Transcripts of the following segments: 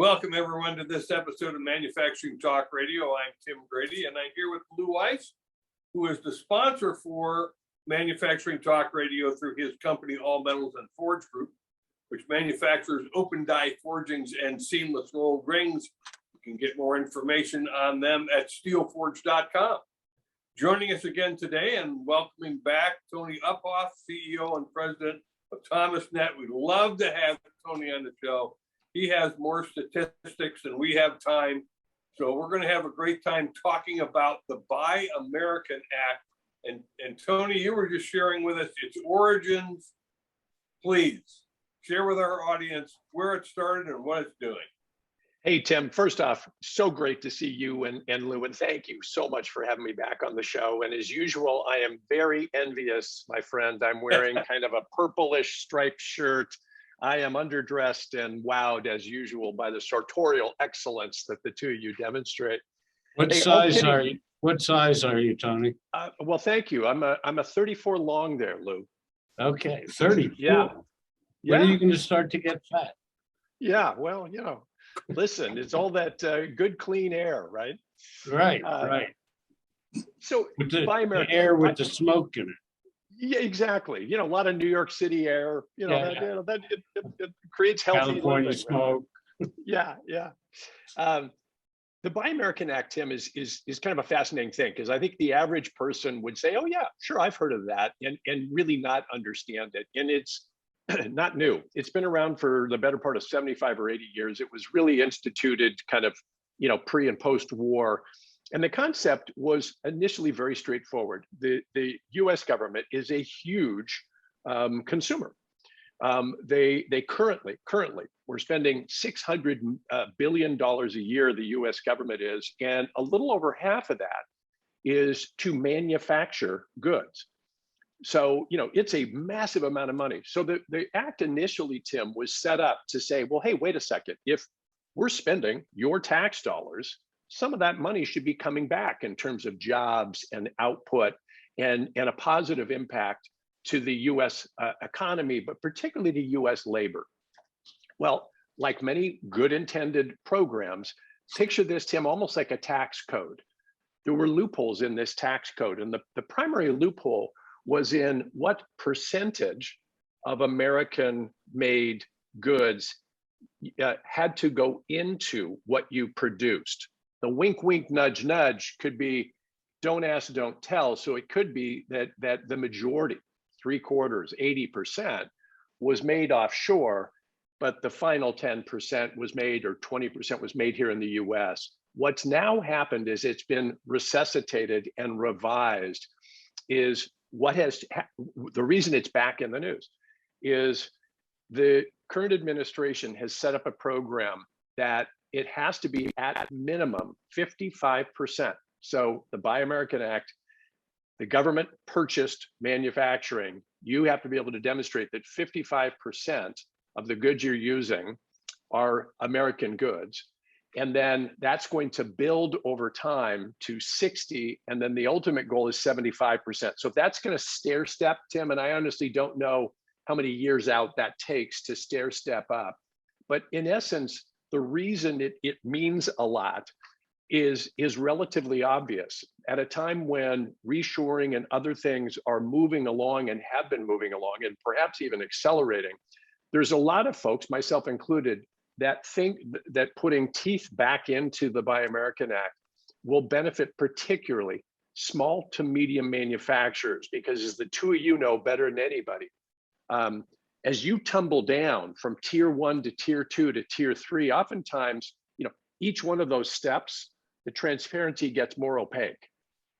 Welcome everyone to this episode of Manufacturing Talk Radio. I'm Tim Grady and I'm here with Lou Weiss, who is the sponsor for Manufacturing Talk Radio through his company, All Metals and Forge Group, which manufactures open die forgings and seamless rolled rings. You can get more information on them at steelforge.com. Joining us again today and welcoming back Tony Uphoff, CEO and President of ThomasNet. We'd love to have Tony on the show. He has more statistics than we have time. So we're going to have a great time talking about the Buy American Act. And Tony, you were just sharing with us its origins. Please share with our audience where it started and what it's doing. Hey, Tim, first off, so great to see you and Lou, and thank you so much for having me back on the show. And as usual, I am very envious, my friend. I'm wearing kind of a purplish striped shirt. I am underdressed and wowed as usual by the sartorial excellence that the two of you demonstrate. What size are you? What size are you, Tony? Well, thank you. I'm a 34 long there, Lou. Okay, 30. Yeah. When are you going to start to get fat? Yeah, well, you know, listen, it's all that good, clean air, right? Right, right. So With the American air with the smoke in it. Yeah, exactly. You know, a lot of New York City air. You know, it creates healthy California living, smoke. Right? Yeah. The Buy American Act, Tim, is kind of a fascinating thing because I think the average person would say, "Oh yeah, sure, I've heard of that," and really not understand it. And it's not new. It's been around for the better part of 75 or 80 years. It was really instituted kind of, you know, pre and post-war. And the concept was initially very straightforward. The U.S. government is a huge consumer. They currently we're spending $600 billion a year. The U.S. government is, and a little over half of that is to manufacture goods. So you know it's a massive amount of money. So the act initially, Tim, was set up to say, well, hey, wait a second. If we're spending your tax dollars, some of that money should be coming back in terms of jobs and output and a positive impact to the US economy, but particularly to US labor. Well, like many good intended programs, picture this, Tim, almost like a tax code. There were loopholes in this tax code. And the primary loophole was in what percentage of American made goods had to go into what you produced. The wink, wink, nudge, nudge could be don't ask, don't tell. So it could be that the majority, 3/4, 80% was made offshore, but the final 10% was made or 20% was made here in the US. What's now happened is it's been resuscitated and revised is the reason it's back in the news is the current administration has set up a program that it has to be at minimum 55%. So the Buy American Act, the government purchased manufacturing. You have to be able to demonstrate that 55% of the goods you're using are American goods. And then that's going to build over time to 60. And then the ultimate goal is 75%. So if that's going to stair step, Tim, and I honestly don't know how many years out that takes to stair step up. But in essence, the reason it means a lot is relatively obvious. At a time when reshoring and other things are moving along and have been moving along and perhaps even accelerating, there's a lot of folks, myself included, that think that putting teeth back into the Buy American Act will benefit particularly small to medium manufacturers, because as the two of you know better than anybody, as you tumble down from tier 1 to tier 2 to tier 3, oftentimes, you know, each one of those steps, the transparency gets more opaque,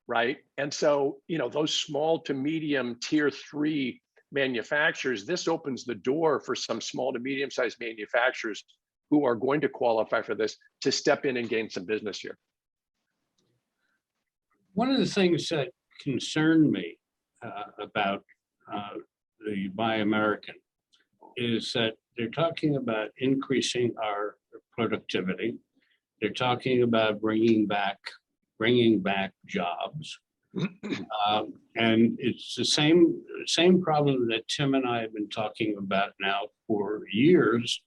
right? And so, you know, those small to medium tier 3 manufacturers, this opens the door for some small to medium-sized manufacturers who are going to qualify for this to step in and gain some business here. One of the things that concerned me about the Buy American is that they're talking about increasing our productivity. They're talking about bringing back jobs. And it's the same problem that Tim and I have been talking about now for years,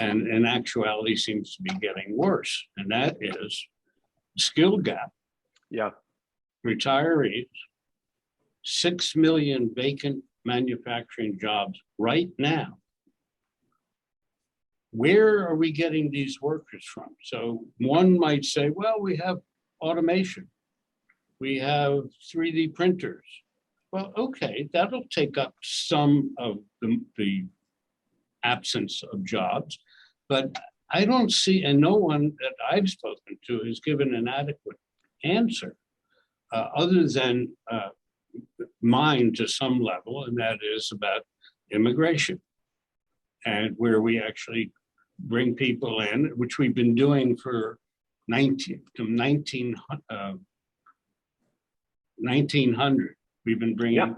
and in actuality seems to be getting worse. And that is skill gap, Yeah. retirees, 6 million vacant manufacturing jobs right now. Where are we getting these workers from? So one might say, well, we have automation. We have 3D printers. Well, okay, that'll take up some of the absence of jobs, but I don't see, and no one that I've spoken to has given an adequate answer other than mine to some level, and that is about immigration and where we actually bring people in, which we've been doing for 1900. We've been bringing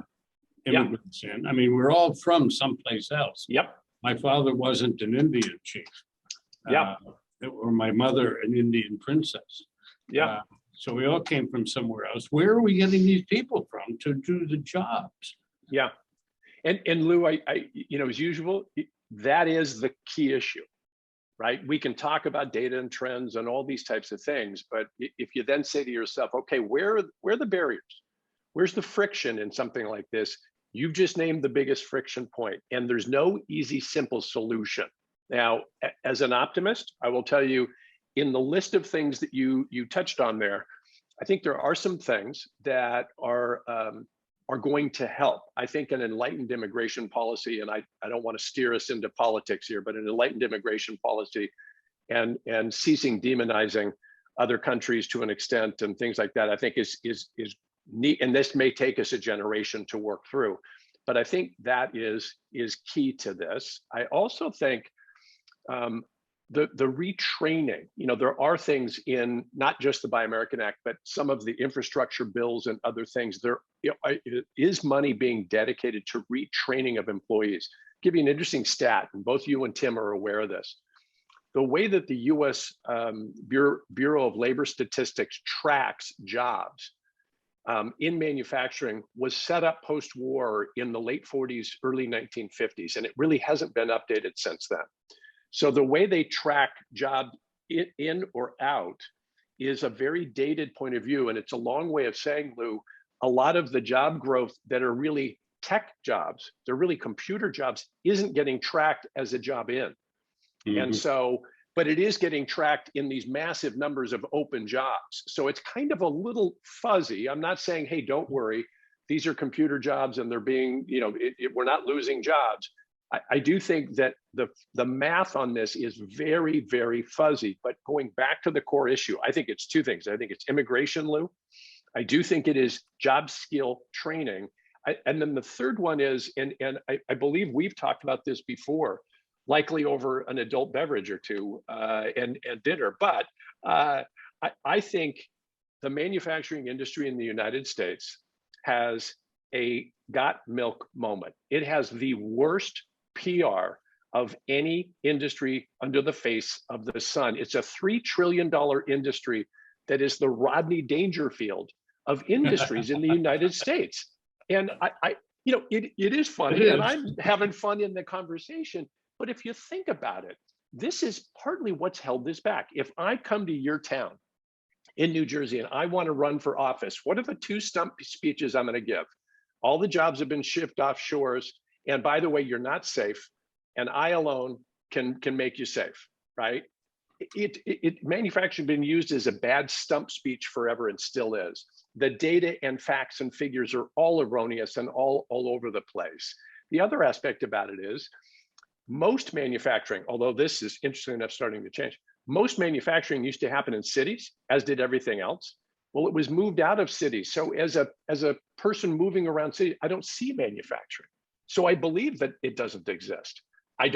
immigrants in. I mean, we're all from someplace else. Yep. My father wasn't an Indian chief. Or my mother an Indian princess. Yeah. So we all came from somewhere else. Where are we getting these people from to do the jobs? Yeah. And Lou, I as usual, that is the key issue, right? We can talk about data and trends and all these types of things, but if you then say to yourself, okay, where are the barriers? Where's the friction in something like this? You've just named the biggest friction point, and there's no easy, simple solution. Now, as an optimist, I will tell you, in the list of things that you touched on there, I think there are some things that are going to help. I think an enlightened immigration policy, and I don't want to steer us into politics here, but an enlightened immigration policy and ceasing demonizing other countries to an extent and things like that, I think is neat. And this may take us a generation to work through, but I think that is key to this. I also think the retraining, there are things in not just the Buy American Act, but some of the infrastructure bills and other things. There is money being dedicated to retraining of employees. I'll give you an interesting stat, and both you and Tim are aware of this. The way that the U.S. Bureau of Labor Statistics tracks jobs in manufacturing was set up post-war in the late 40s, early 1950s, and it really hasn't been updated since then. So the way they track job in or out is a very dated point of view. And it's a long way of saying, Lou, a lot of the job growth that are really tech jobs, they're really computer jobs, isn't getting tracked as a job in. Mm-hmm. And so, but it is getting tracked in these massive numbers of open jobs. So it's kind of a little fuzzy. I'm not saying, hey, don't worry, these are computer jobs and they're being, we're not losing jobs. I do think that the math on this is very, very fuzzy, but going back to the core issue, I think it's two things. I think it's immigration, Lou. I do think it is job skill training. And then the third one is, and I believe we've talked about this before, likely over an adult beverage or two and dinner, but I think the manufacturing industry in the United States has a got milk moment. It has the worst PR of any industry under the face of the sun. It's a $3 trillion industry that is the Rodney Dangerfield of industries in the United States. And it is funny, and I'm having fun in the conversation. But if you think about it, this is partly what's held this back. If I come to your town in New Jersey and I want to run for office, what are the two stump speeches I'm going to give? All the jobs have been shipped offshores. And by the way, you're not safe, and I alone can make you safe, right? Manufacturing has been used as a bad stump speech forever and still is. The data and facts and figures are all erroneous and all over the place. The other aspect about it is most manufacturing, although this is interesting enough starting to change, most manufacturing used to happen in cities, as did everything else. Well, it was moved out of cities. So as a person moving around cities, I don't see manufacturing. So I believe that it doesn't exist. I've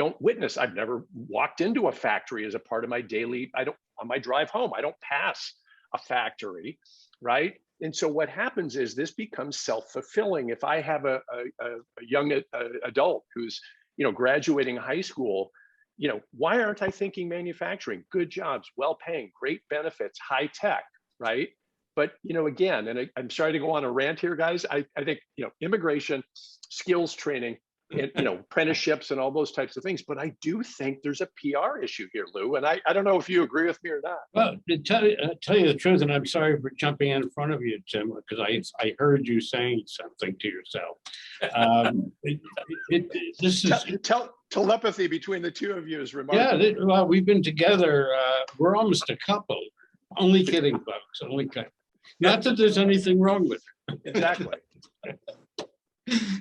never walked into a factory as a part of my daily, on my drive home, I don't pass a factory, right? And so what happens is this becomes self-fulfilling. If I have a young adult who's, graduating high school, why aren't I thinking manufacturing? Good jobs, well-paying, great benefits, high tech, right? But, again, and I'm sorry to go on a rant here, guys. I think, immigration, skills training, and apprenticeships and all those types of things. But I do think there's a PR issue here, Lou. And I don't know if you agree with me or not. Well, to tell you the truth, and I'm sorry for jumping in front of you, Tim, because I heard you saying something to yourself. This is Telepathy between the two of you is remarkable. yeah. Well, we've been together. We're almost a couple. Only kidding, folks. Only kidding. Not that there's anything wrong with it. Exactly.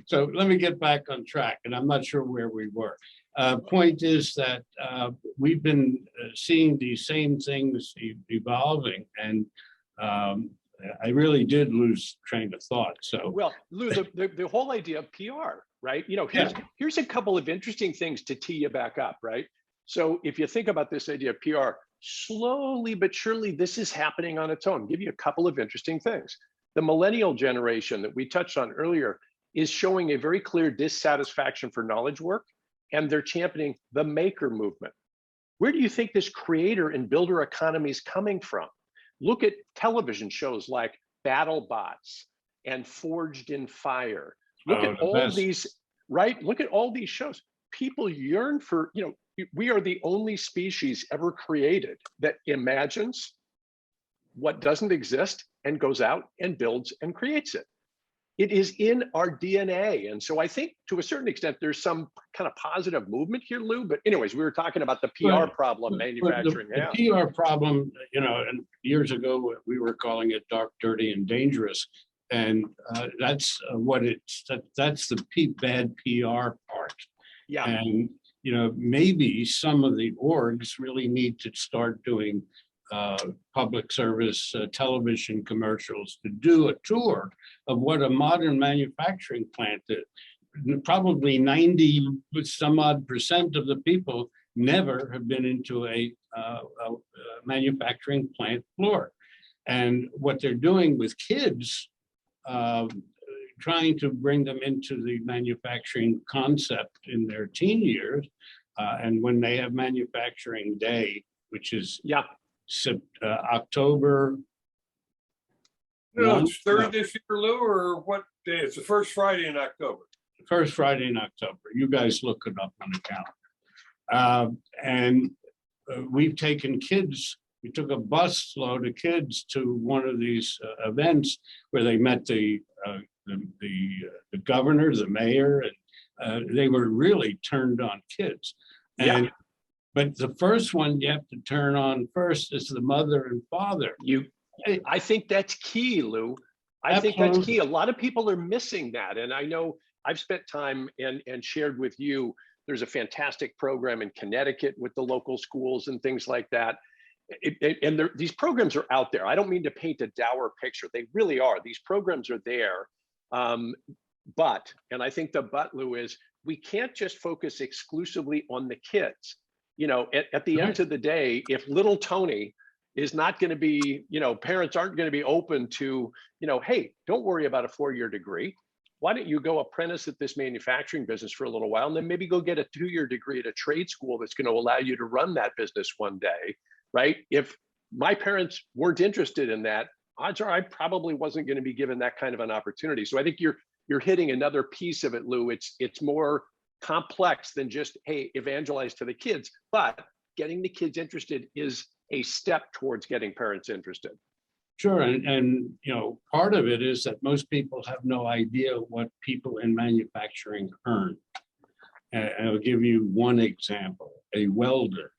So let me get back on track, and I'm not sure where we were. Point is that we've been seeing these same things evolving, and I really did lose train of thought. So well, Lou, the whole idea of PR, right? Here's a couple of interesting things to tee you back up, right? So if you think about this idea of PR, slowly but surely, this is happening on its own. I'll give you a couple of interesting things. The millennial generation that we touched on earlier is showing a very clear dissatisfaction for knowledge work, and they're championing the maker movement. Where do you think this creator and builder economy is coming from? Look at television shows like BattleBots and Forged in Fire. Look at all these, right? Look at all these shows. People yearn for, we are the only species ever created that imagines what doesn't exist and goes out and builds and creates it. It is in our DNA. And so I think to a certain extent, there's some kind of positive movement here, Lou. But anyways, we were talking about the PR problem manufacturing. The PR problem, and years ago, we were calling it dark, dirty, and dangerous. And that's that's the bad PR part. Yeah. And, maybe some of the orgs really need to start doing public service television commercials to do a tour of what a modern manufacturing plant is. Probably 90 some odd % of the people never have been into a manufacturing plant floor. And what they're doing with kids, trying to bring them into the manufacturing concept in their teen years, and when they have manufacturing day, which is October. No, it's third this year, Lou, or what day? It's the first Friday in October. First Friday in October. You guys look it up on the calendar. And we've taken kids. We took a bus load of kids to one of these events where they met the governor, the mayor, and they were really turned on kids. And but the first one you have to turn on first is the mother and father. I think that's key, Lou. I think that's key. A lot of people are missing that. And I know I've spent time and shared with you, there's a fantastic program in Connecticut with the local schools and things like that. These programs are out there. I don't mean to paint a dour picture. They really are. These programs are there. But, and I think the but, Lou, is we can't just focus exclusively on the kids. At the end of the day, if little Tony is not going to be, parents aren't going to be open to, hey, don't worry about a 4-year degree. Why don't you go apprentice at this manufacturing business for a little while and then maybe go get a 2-year degree at a trade school that's going to allow you to run that business one day, right? If my parents weren't interested in that, odds are I probably wasn't going to be given that kind of an opportunity. So I think you're hitting another piece of it, Lou. It's more complex than just, hey, evangelize to the kids, but getting the kids interested is a step towards getting parents interested. Sure, and part of it is that most people have no idea what people in manufacturing earn. And I'll give you one example. A welder,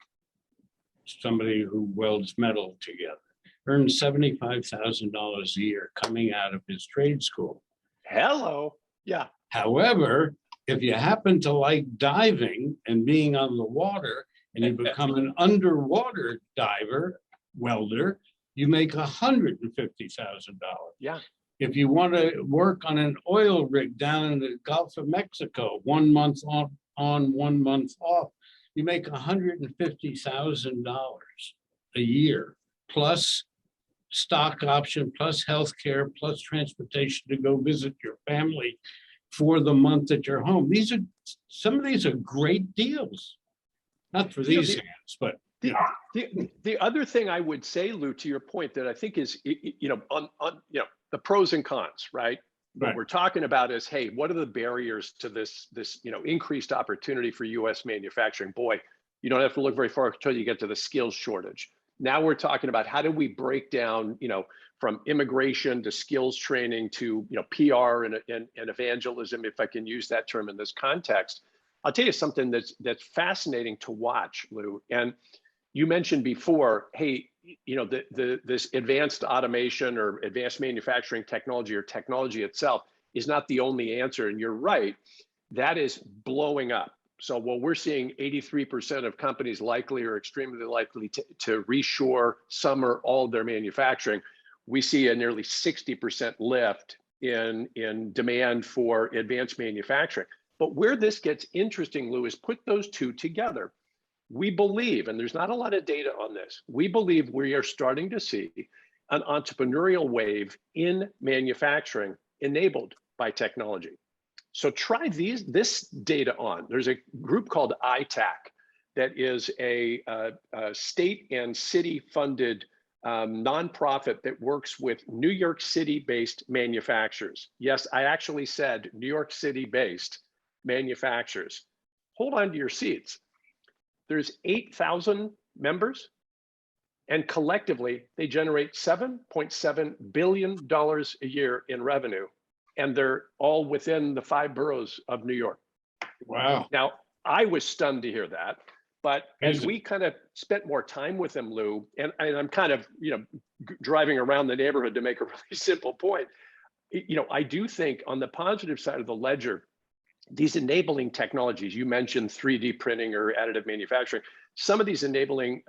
somebody who welds metal together, earns $75,000 a year coming out of his trade school. Hello. Yeah. However, if you happen to like diving and being on the water and you become an underwater diver, welder, you make $150,000. Yeah. If you want to work on an oil rig down in the Gulf of Mexico, 1 month on, 1 month off, you make $150,000 a year, plus stock option, plus healthcare, plus transportation to go visit your family for the month that you're home. Some of these are great deals. Not for these hands, but the other thing I would say, Lou, to your point that I think is, on the pros and cons, right? What Right. we're talking about is, hey, what are the barriers to this increased opportunity for U.S. manufacturing? Boy, you don't have to look very far until you get to the skills shortage. Now we're talking about how do we break down, from immigration to skills training to PR and evangelism, if I can use that term in this context. I'll tell you something that's fascinating to watch, Lou. And you mentioned before, hey, this advanced automation or advanced manufacturing technology or technology itself is not the only answer. And you're right, that is blowing up. So while we're seeing 83% of companies likely or extremely likely to reshore some or all of their manufacturing, we see a nearly 60% lift in demand for advanced manufacturing. But where this gets interesting, Lou, is put those two together. We believe, and there's not a lot of data on this, we believe we are starting to see an entrepreneurial wave in manufacturing enabled by technology. So try this data on. There's a group called ITAC that is a state and city funded nonprofit that works with New York City-based manufacturers. Yes, I actually said New York City-based manufacturers. Hold on to your seats. There's 8,000 members, and collectively they generate $7.7 billion a year in revenue, and they're all within the 5 boroughs of New York. Wow. Now, I was stunned to hear that, but as we kind of spent more time with them, Lou, and I'm kind of driving around the neighborhood to make a really simple point, I do think on the positive side of the ledger, these enabling technologies, you mentioned 3D printing or additive manufacturing, some of these enabling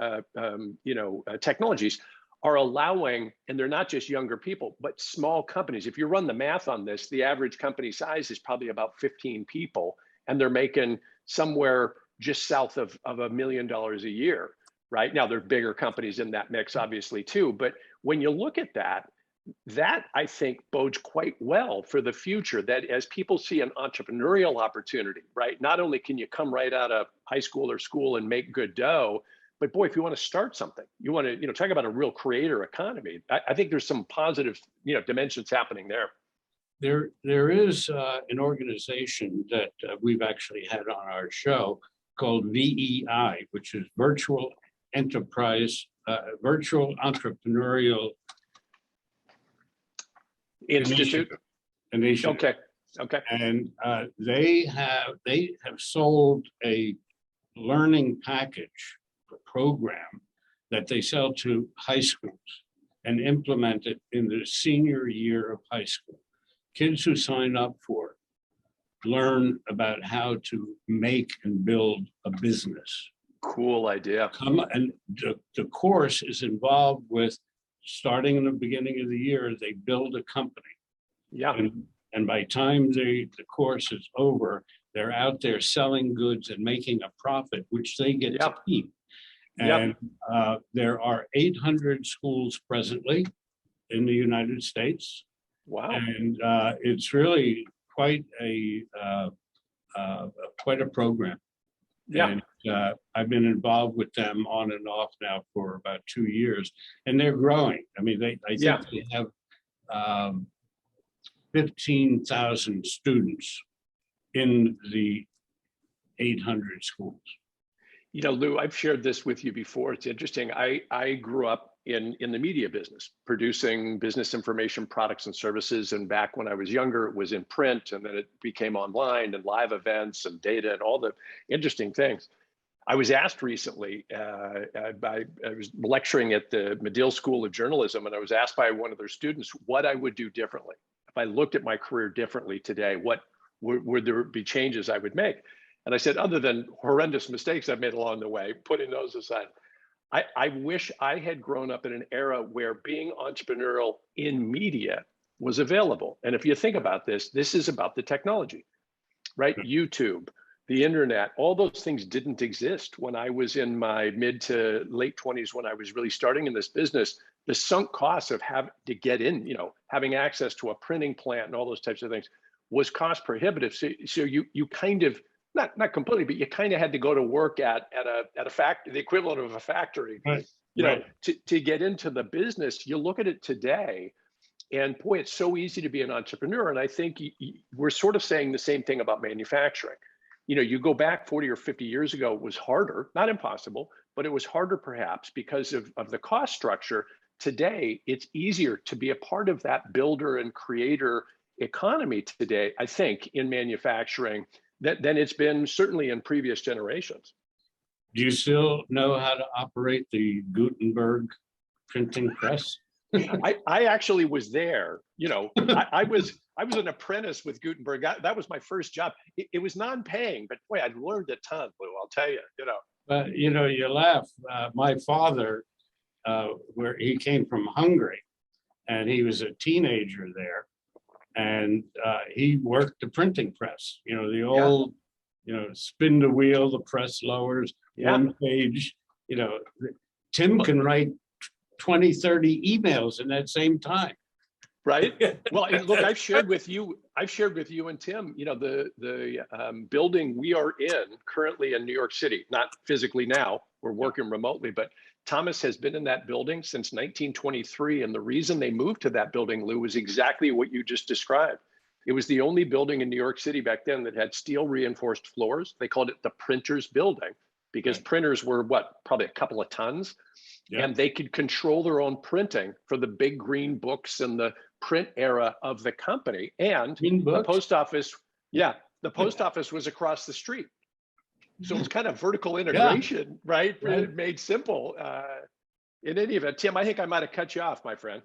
technologies are allowing, and they're not just younger people, but small companies. If you run the math on this, the average company size is probably about 15 people, and they're making somewhere just south of $1 million a year, right? Now, there are bigger companies in that mix, obviously, too. But when you look at that I think bodes quite well for the future, that as people see an entrepreneurial opportunity, right? Not only can you come right out of high school or school and make good dough, but boy, if you want to start something, you want to, talk about a real creator economy. I think there's some positive, dimensions happening there. There is an organization that we've actually had on our show called VEI, which is Virtual Enterprise, Virtual Entrepreneurial Institute. Initiative. Okay. And they have sold a learning package program that they sell to high schools and implement it in the senior year of high school. Kids who sign up for it learn about how to make and build a business. Cool idea. And the course is involved with starting in the beginning of the year, they build a company. Yeah. And by the time the course is over, they're out there selling goods and making a profit, which they get to keep. And there are 800 schools presently in the United States. Wow. And it's really quite a program. Yeah. And I've been involved with them on and off now for about 2 years, and they're growing. I mean, I think they have 15,000 students in the 800 schools. Lou, I've shared this with you before. It's interesting. I grew up in the media business, producing business information products and services. And back when I was younger, it was in print, and then it became online and live events and data and all the interesting things. I was asked recently, I was lecturing at the Medill School of Journalism, and I was asked by one of their students what I would do differently. If I looked at my career differently today, what would there be changes I would make? And I said, other than horrendous mistakes I've made along the way, putting those aside, I wish I had grown up in an era where being entrepreneurial in media was available. And if you think about this is about the technology, right? YouTube, the internet, all those things didn't exist when I was in my mid to late 20s, when I was really starting in this business. The sunk costs of having to get in, having access to a printing plant and all those types of things was cost prohibitive. So you kind of, not completely, but you kind of had to go to work at a factory, the equivalent of a factory, Right. To get into the business. You look at it today, And boy, it's so easy to be an entrepreneur. And I think we're sort of saying the same thing about manufacturing. You know, you go back 40 or 50 years ago, it was harder, not impossible, but it was harder perhaps because of the cost structure. Today, it's easier to be a part of that builder and creator economy today, I think, in manufacturing than it's been certainly in previous generations. Do you still know how to operate the Gutenberg printing press? I actually was there. You know, I was an apprentice with Gutenberg. That was my first job. It was non-paying, but boy, I learned a ton, Lou. I'll tell you. You know. But you know, you laugh. My father, where he came from Hungary, and he was a teenager there, and he worked the printing press. You know, the old, you know, spin the wheel, the press lowers, one page. You know, Tim can write 20, 30 emails in that same time. Right. Well, and look, I've shared with you and Tim, you know, the building we are in currently in New York City, not physically now, we're working remotely, but Thomas has been in that building since 1923. And the reason they moved to that building, Lou, was exactly what you just described. It was the only building in New York City back then that had steel reinforced floors. They called it the printer's building because printers were probably a couple of tons. Yeah. And they could control their own printing for the big green books and the print era of the company. And the post office, the post office was across the street. So it's kind of vertical integration, right? Made simple. In any event, Tim, I think I might have cut you off, my friend.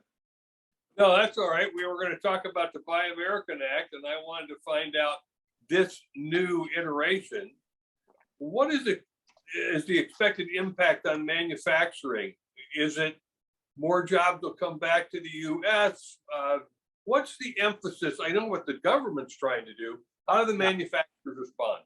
No, that's all right. We were going to talk about the Buy American Act, and I wanted to find out this new iteration. What is the expected impact on manufacturing? Is it more jobs will come back to the U.S.? What's the emphasis? I know what the government's trying to do. How do the manufacturers respond?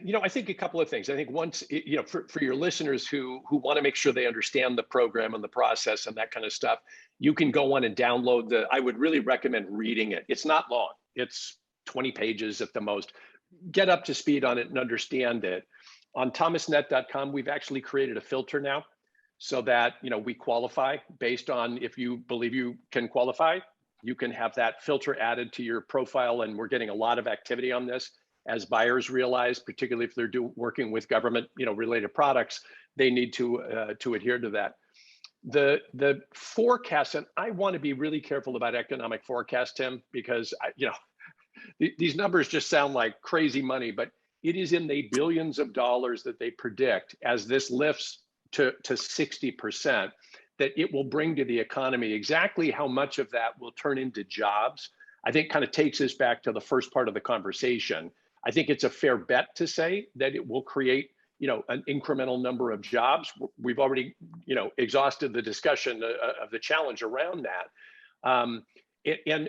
You know, I think a couple of things. I think once, you know, for your listeners who want to make sure they understand the program and the process and that kind of stuff, you can go on and download I would really recommend reading it. It's not long. It's 20 pages at the most. Get up to speed on it and understand it. On thomasnet.com, we've actually created a filter now so that, you know, we qualify based on if you believe you can qualify, you can have that filter added to your profile. And we're getting a lot of activity on this as buyers realize, particularly if they're working with government, you know, related products, they need to adhere to that. The forecast, and I want to be really careful about economic forecast, Tim, because you know, these numbers just sound like crazy money, but it is in the billions of dollars that they predict as this lifts to 60%, that it will bring to the economy. Exactly how much of that will turn into jobs, I think kind of takes us back to the first part of the conversation. I think it's a fair bet to say that it will create, you know, an incremental number of jobs. We've already, you know, exhausted the discussion of the challenge around that. And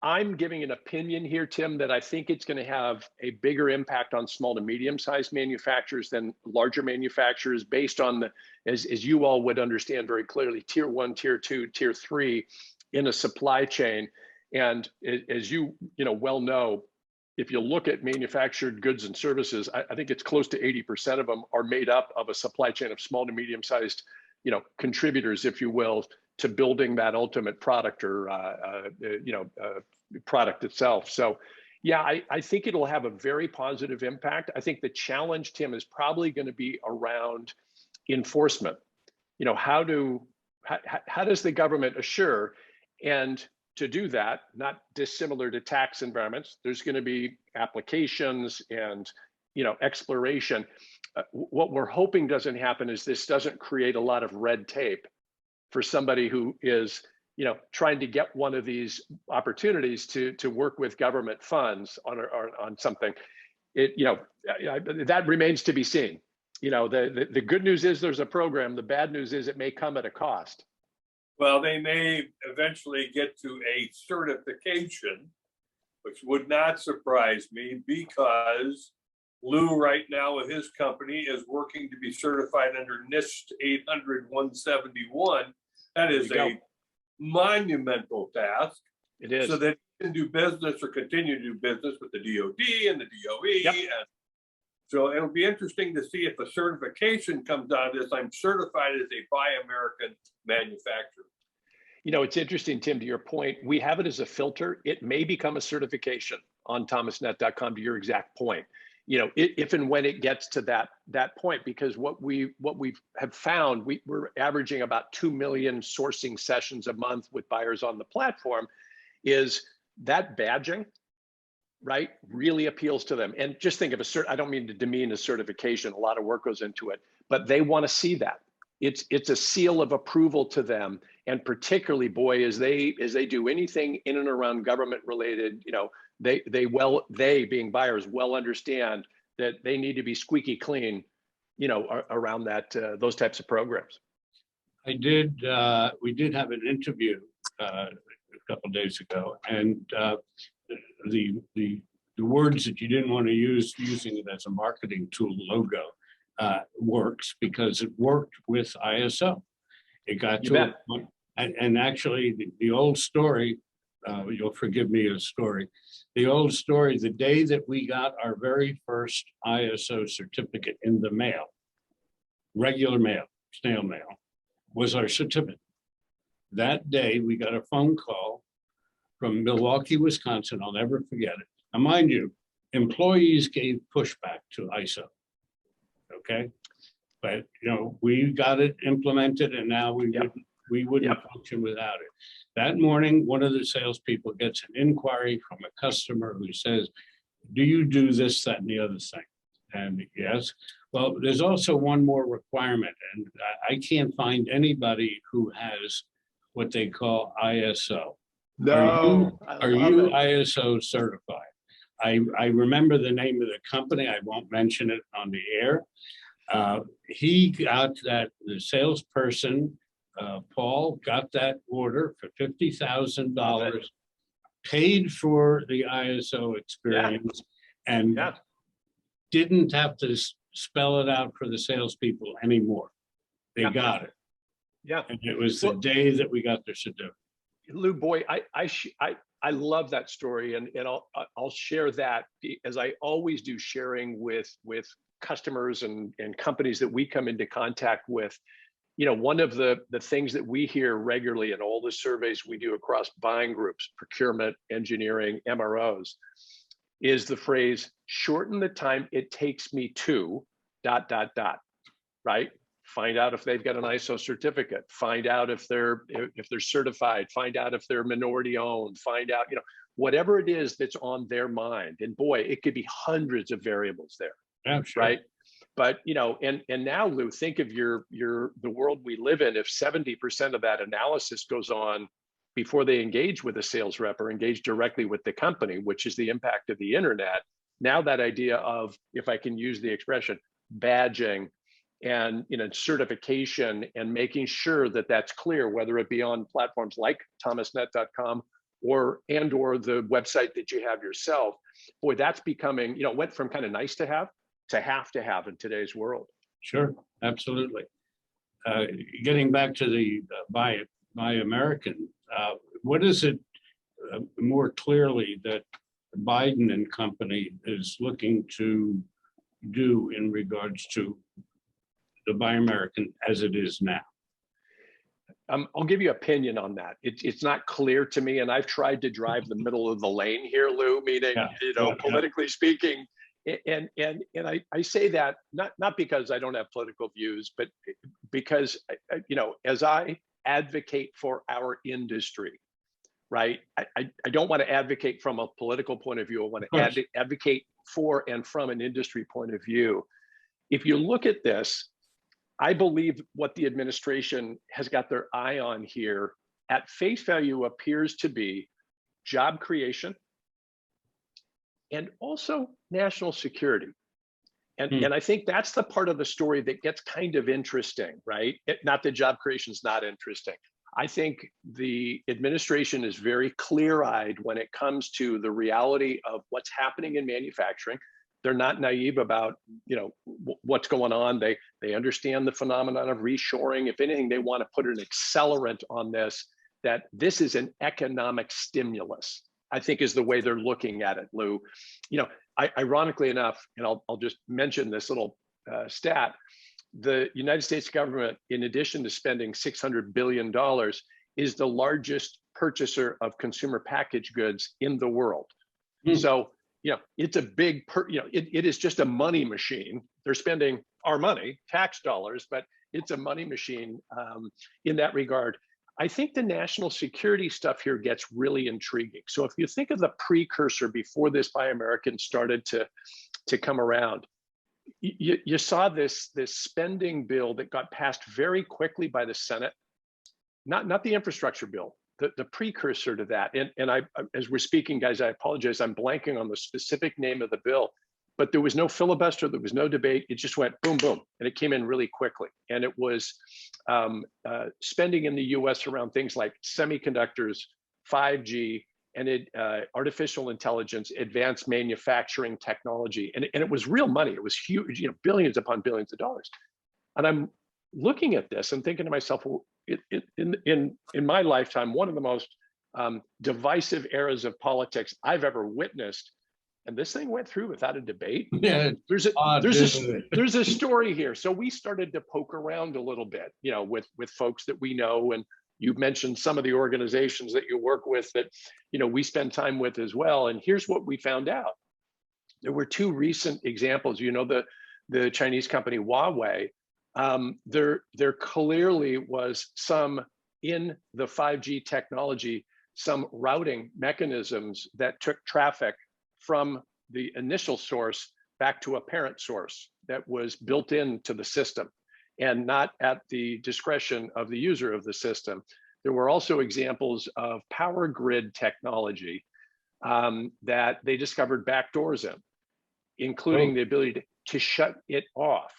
I'm giving an opinion here, Tim, that I think it's going to have a bigger impact on small to medium-sized manufacturers than larger manufacturers based on as you all would understand very clearly, tier 1, tier 2, tier 3 in a supply chain. And as you well know, if you look at manufactured goods and services, I think it's close to 80% of them are made up of a supply chain of small to medium-sized, you know, contributors, if you will, to building that ultimate product or product itself. So, yeah, I think it'll have a very positive impact. I think the challenge, Tim, is probably going to be around enforcement. You know, how does the government assure? And to do that, not dissimilar to tax environments, there's going to be applications and, you know, exploration. What we're hoping doesn't happen is this doesn't create a lot of red tape for somebody who is, you know, trying to get one of these opportunities to work with government funds on something. That remains to be seen. You know, the good news is there's a program. The bad news is it may come at a cost. Well, they may eventually get to a certification, which would not surprise me because Lou right now with his company is working to be certified under NIST 800-171. That is a monumental task. It is. So that you can do business or continue to do business with the DOD and the DOE. Yep. And so it'll be interesting to see if a certification comes out of this. I'm certified as a Buy American manufacturer. It's interesting, Tim, to your point, we have it as a filter. It may become a certification on thomasnet.com, to your exact point. If and when it gets to that point, because what we have found, we're averaging about 2 million sourcing sessions a month with buyers on the platform, is that badging, right, really appeals to them. And just think of I don't mean to demean a certification, a lot of work goes into it, but they want to see that. It's a seal of approval to them. And particularly, boy, as they do anything in and around government related, they being buyers well understand that they need to be squeaky clean, around those types of programs. We did have an interview a couple of days ago, and the words that you didn't want to use, using it as a marketing tool, logo, works because it worked with ISO. It got to it, and actually the old story, you'll forgive me a story. The old story, the day that we got our very first ISO certificate in the mail, regular mail, snail mail, was our certificate. That day we got a phone call from Milwaukee, Wisconsin. I'll never forget it. Now, mind you, employees gave pushback to ISO. Okay, but we got it implemented, and now we wouldn't function without it. That morning, one of the salespeople gets an inquiry from a customer who says, "Do you do this, that, and the other thing?" And yes. Well, there's also one more requirement, and I can't find anybody who has what they call ISO. No, are you ISO certified? I remember the name of the company. I won't mention it on the air. He got that, the salesperson, Paul, got that order for $50,000, paid for the ISO experience, and didn't have to spell it out for the salespeople anymore. They got it. Yeah. And it was the day that we got their certificate. Lou, boy, I love that story, and I'll share that, as I always do, sharing with customers and companies that we come into contact with. One of the things that we hear regularly in all the surveys we do across buying groups, procurement, engineering, MROs, is the phrase, shorten the time it takes me to ... right? Find out if they've got an ISO certificate, find out if they're certified, find out if they're minority owned, find out, whatever it is that's on their mind. And boy, it could be hundreds of variables there. Yeah, sure. Right? But and now, Lou, think of the world we live in. If 70% of that analysis goes on before they engage with a sales rep or engage directly with the company, which is the impact of the internet. Now that idea of, if I can use the expression, badging and certification, and making sure that that's clear, whether it be on platforms like thomasnet.com or the website that you have yourself. Boy, that's becoming, went from kind of nice to have in today's world. Sure, absolutely. Getting back to the Buy American, what is it more clearly that Biden and company is looking to do in regards to the Buy American as it is now? I'll give you opinion on that. It's not clear to me, and I've tried to drive the middle of the lane here, Lou, meaning, politically speaking. And I say that not because I don't have political views, but because, as I advocate for our industry, right? I don't want to advocate from a political point of view. I want to advocate for and from an industry point of view. If you look at this, I believe what the administration has got their eye on here at face value appears to be job creation and also national security. And I think that's the part of the story that gets kind of interesting, right? Not that job creation is not interesting. I think the administration is very clear-eyed when it comes to the reality of what's happening in manufacturing. They're not naive about, what's going on. They understand the phenomenon of reshoring. If anything, they want to put an accelerant on this, that this is an economic stimulus, I think, is the way they're looking at it, Lou. Ironically enough, and I'll just mention this little stat, the United States government, in addition to spending $600 billion, is the largest purchaser of consumer packaged goods in the world. Hmm. So, it's a big, it is just a money machine. They're spending our money, tax dollars, but it's a money machine in that regard. I think the national security stuff here gets really intriguing. So if you think of the precursor before this Buy American started to come around, you saw this spending bill that got passed very quickly by the Senate, not the infrastructure bill, the precursor to that. And I, as we're speaking, guys, I apologize, I'm blanking on the specific name of the bill, but there was no filibuster, there was no debate. It just went boom, boom, and it came in really quickly. And it was spending in the US around things like semiconductors, 5G, and artificial intelligence, advanced manufacturing technology. And it was real money. It was huge, billions upon billions of dollars. And I'm looking at this and thinking to myself, well, in my lifetime, one of the most divisive eras of politics I've ever witnessed, and this thing went through without a debate. Yeah, There's a story here. So we started to poke around a little bit, with folks that we know, and you've mentioned some of the organizations that you work with that, we spend time with as well. And here's what we found out. There were two recent examples. The Chinese company Huawei. There clearly was some in the 5G technology, some routing mechanisms that took traffic from the initial source back to a parent source that was built into the system and not at the discretion of the user of the system. There were also examples of power grid technology that they discovered backdoors in, including the ability to shut it off.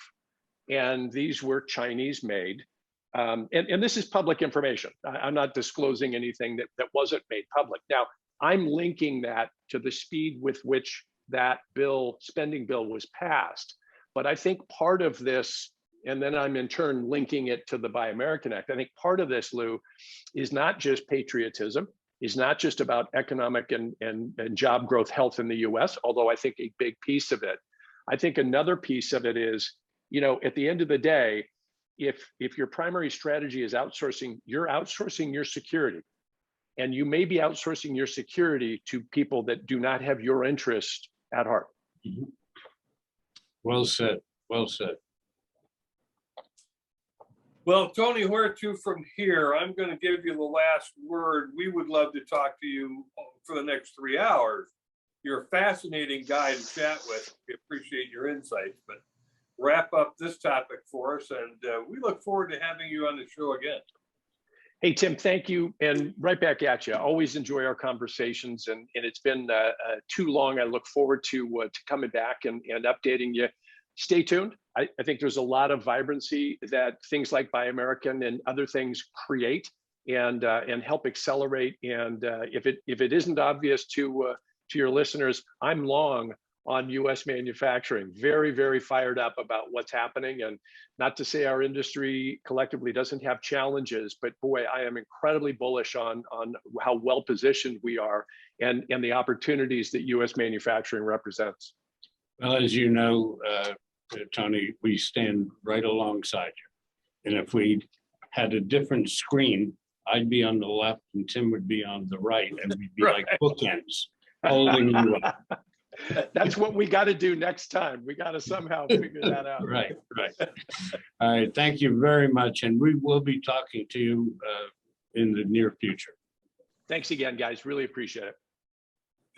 And these were Chinese made. And this is public information. I'm not disclosing anything that wasn't made public. Now, I'm linking that to the speed with which that spending bill was passed. But I think part of this, and then I'm in turn linking it to the Buy American Act, I think part of this, Lou, is not just patriotism, is not just about economic and job growth health in the US, although I think a big piece of it. I think another piece of it is, at the end of the day, if your primary strategy is outsourcing, you're outsourcing your security. And you may be outsourcing your security to people that do not have your interest at heart. Mm-hmm. Well said. Well said. Well, Tony, where to from here? I'm going to give you the last word. We would love to talk to you for the next 3 hours. You're a fascinating guy to chat with. We appreciate your insights, but wrap up this topic for us. And we look forward to having you on the show again. Hey, Tim, thank you. And right back at you. I always enjoy our conversations, and it's been too long. I look forward to coming back and updating you. Stay tuned. I think there's a lot of vibrancy that things like Buy American and other things create and help accelerate. And if it isn't obvious to your listeners, I'm long on US manufacturing, very, very fired up about what's happening. And not to say our industry collectively doesn't have challenges, but boy, I am incredibly bullish on how well positioned we are and the opportunities that US manufacturing represents. Well, as you know, Tony, we stand right alongside you. And if we had a different screen, I'd be on the left and Tim would be on the right, and we'd be Right. like bookends holding you up. That's what we got to do next time. We got to somehow figure that out. Right. All right. Thank you very much. And we will be talking to you in the near future. Thanks again, guys. Really appreciate it.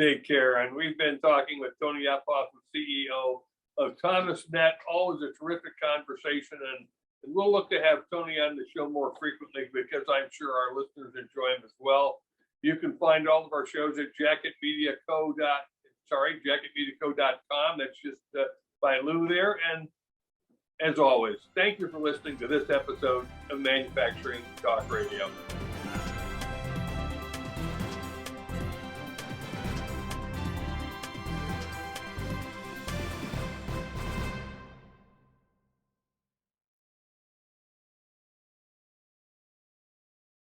Take care. And we've been talking with Tony Uphoff, the CEO of ThomasNet. Always a terrific conversation. And we'll look to have Tony on the show more frequently because I'm sure our listeners enjoy him as well. You can find all of our shows at jacketmediaco.com. That's just by Lou there. And as always, thank you for listening to this episode of Manufacturing Talk Radio.